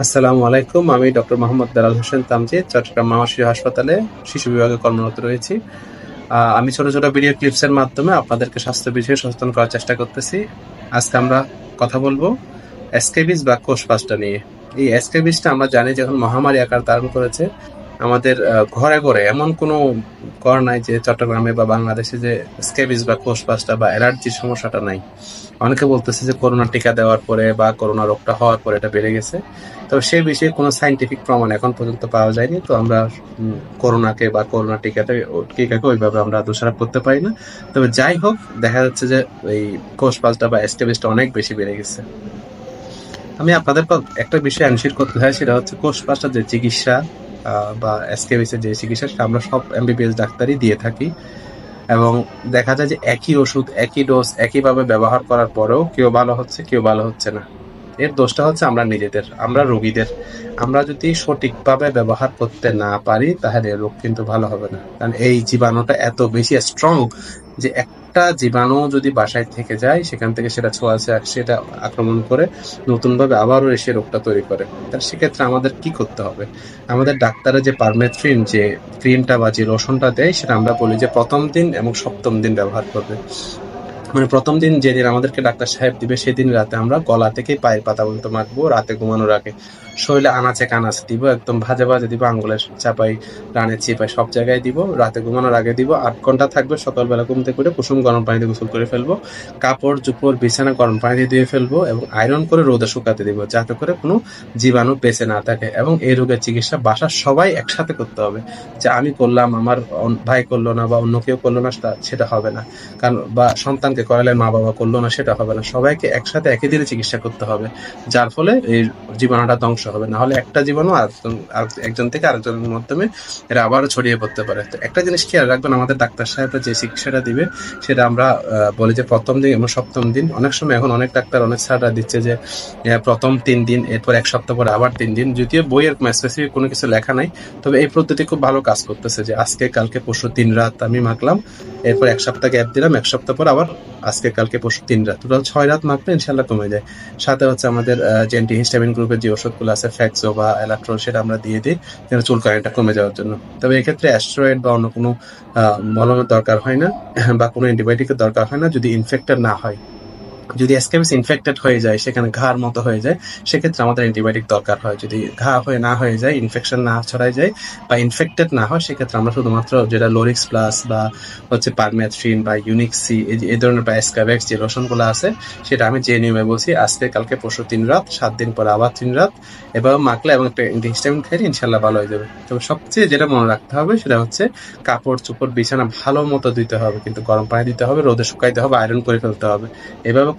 আসসালামু আলাইকুম। আমি ডক্টর মোহাম্মদ বেলাল হোসেন তামজিদ, চট্টগ্রাম মা শিশু হাসপাতালে শিশু বিভাগে কর্মরত রয়েছি। আমি ছোট ছোট ভিডিও ক্লিপসের মাধ্যমে আপনাদেরকে স্বাস্থ্য বিষয়ে সচেতন করার চেষ্টা করতেছি। আজকে আমরা কথা বলবো স্ক্যাবিস বা কোষপাসটা নিয়ে। এই স্ক্যাবিসটা আমরা জানি যখন মহামারী আকার ধারণ করেছে, আমাদের ঘরে ঘরে এমন কোনো ঘর নাই যে চট্টগ্রামে বা বাংলাদেশে যে স্ক্যাবিস বা কোষপাসটা বা অ্যালার্জির সমস্যাটা নাই। অনেকে বলতেছে যে করোনা টিকা দেওয়ার পরে বা করোনা রোগটা হওয়ার পরে এটা বেড়ে গেছে। তবে সেই বিষয়ে কোনো সায়েন্টিফিক প্রমাণ এখন পর্যন্ত পাওয়া যায়নি। তো আমরা করোনাকে বা করোনা টিকাকে ওইভাবে আমরা দোষারোপ করতে পারি না। তবে যাই হোক, দেখা যাচ্ছে যে এই কোষপাসটা বা স্ক্যাবিসটা অনেক বেশি বেড়ে গেছে। আমি আপনাদের একটা বিষয় এনশিওর করতে চাই, সেটা হচ্ছে কোষপাসটার যে চিকিৎসা বা স্ক্যাবিসের যে চিকিৎসা, সেটা আমরা সব এমবিবিএস ডাক্তারই দিয়ে থাকি। এবং দেখা যায় যে একই ওষুধ, একই ডোজ, একইভাবে ব্যবহার করার পরেও কেউ ভালো হচ্ছে, কেউ ভালো হচ্ছে না। এর দোষটা হচ্ছে আমরা নিজেদের, আমরা রোগীদের। আমরা যদি সঠিকভাবে ব্যবহার করতে না পারি, তাহলে রোগ কিন্তু ভালো হবে না। কারণ এই জীবাণুটা এত বেশি স্ট্রং যে একটা জীবাণু যদি বাসায় থেকে যায়, সেখান থেকে সেটা সেটা আক্রমণ করে নতুনভাবে আবারও এসে রোগটা তৈরি করে। তাহলে সেক্ষেত্রে আমাদের কি করতে হবে? আমাদের ডাক্তাররা যে পারমেথ্রিন যে ক্রিমটা বা যে লোশনটা দেয়, সেটা আমরা বলি যে প্রথম দিন এবং সপ্তম দিন ব্যবহার করবে। মানে প্রথম দিন যেদিন আমাদেরকে ডাক্তার সাহেব দিবে, সেদিন রাতে আমরা গলা থেকে পায়ের পাতা পর্যন্ত মাখবো রাতে ঘুমানোর আগে। শরীরে আনাচে কানাচে দিব, একদম ভাজে ভাজে দিব, আঙ্গুলের চাপাই, রানের চিপাই সব জায়গায় দিব। রাতে ঘুমানোর আগে দিব। 8 ঘন্টা থাকবে। সকালবেলা ঘুম থেকে উঠে কুসুম গরম পানিতে গোসল করে ফেলবো। কাপড় চোপড় বিছানা গরম পানি দিয়ে ধুয়ে ফেলবো এবং আয়রন করে রোদে শুকাতে দিব, যাতে করে কোনো জীবাণু বেঁচে না থাকে। এবং এই রোগের চিকিৎসা বাসার সবাই একসাথে করতে হবে। যে আমি করলাম, আমার ভাই করলো না বা অন্য কেউ করলো না, সেটা হবে না। কারণ বা সন্তানকে করালেন, মা বাবা করলো না, সেটা হবে না। সবাইকে একসাথে একই দিনে চিকিৎসা করতে হবে, যার ফলে এই জীবাণুটা ধ্বংস হবে। না হলে একটা জীবাণু একজন থেকে আরেকজনের মাধ্যমে এটা আবারও ছড়িয়ে পড়তে পারে। তো একটা জিনিস খেয়াল রাখবেন, আমাদের ডাক্তার সাহেবরা যে চিকিৎসাটা দিবে, সেটা আমরা বলি যে প্রথম দিন এবং সপ্তম দিন। অনেক সময় এখন অনেক ডাক্তার, অনেক স্যাররা দিচ্ছে যে প্রথম 3 দিন, এরপর 1 সপ্তাহ পরে আবার 3 দিন। যদিও বইয়ের স্পেসিফিক কোনো কিছু লেখা নাই, তবে এই পদ্ধতি খুব ভালো কাজ করতেছে। যে আজকে কালকে পরশু 3 রাত আমি মাখলাম, এরপর 1 সপ্তাহ গ্যাপ দিলাম, 1 সপ্তাহ পর আবার আজকে কালকে পরশু 3 রাত, টোটাল 6 রাত মাখলে ইনশাল্লাহ কমে যায়। সাথে হচ্ছে আমাদের যে অ্যান্টিহিস্টামিন গ্রুপের যে ওষুধগুলো আছে, ফ্যাক্সো বা এলাট্রল, সেটা আমরা দিয়ে দিই যেন চুলকানিটা কমে যাওয়ার জন্য। তবে এক্ষেত্রে অ্যাস্টেরয়েড বা অন্য কোনো মলমের দরকার হয় না বা কোনো অ্যান্টিবায়োটিকের দরকার হয় না, যদি ইনফেক্টেড না হয়। যদি স্ক্যাবিস ইনফেক্টেড হয়ে যায়, সেখানে ঘার মতো হয়ে যায়, সেক্ষেত্রে আমাদের অ্যান্টিবায়োটিক দরকার হয়। যদি ঘা হয়ে যায়, ইনফেকশন না ছড়ায় যায় বা ইনফেক্টেড না হয়, সেক্ষেত্রে আমরা শুধুমাত্র যেটা লোরিক্স প্লাস বা হচ্ছে পারমেথ্রিন বা ইউনিক সি, এই ধরনের বা স্ক্যাবেক্স যে লোশনগুলো আছে, সেটা আমি যে নিয়মে বলছি, আজকে কালকে পরশু 3 রাত, 7 দিন পরে আবার 3 রাত, এভাবে মাখলে এবং একটা অ্যান্টিহিস্টামিন খাইলে ইনশাল্লাহ ভালো হয়ে যাবে। তবে সবচেয়ে যেটা মনে রাখতে হবে, সেটা হচ্ছে কাপড় চোপড় বিছানা ভালো মতো ধুইতে হবে, কিন্তু গরম পানি দিতে হবে, রোদে শুকাইতে হবে, আয়রন করে ফেলতে হবে। এভাবে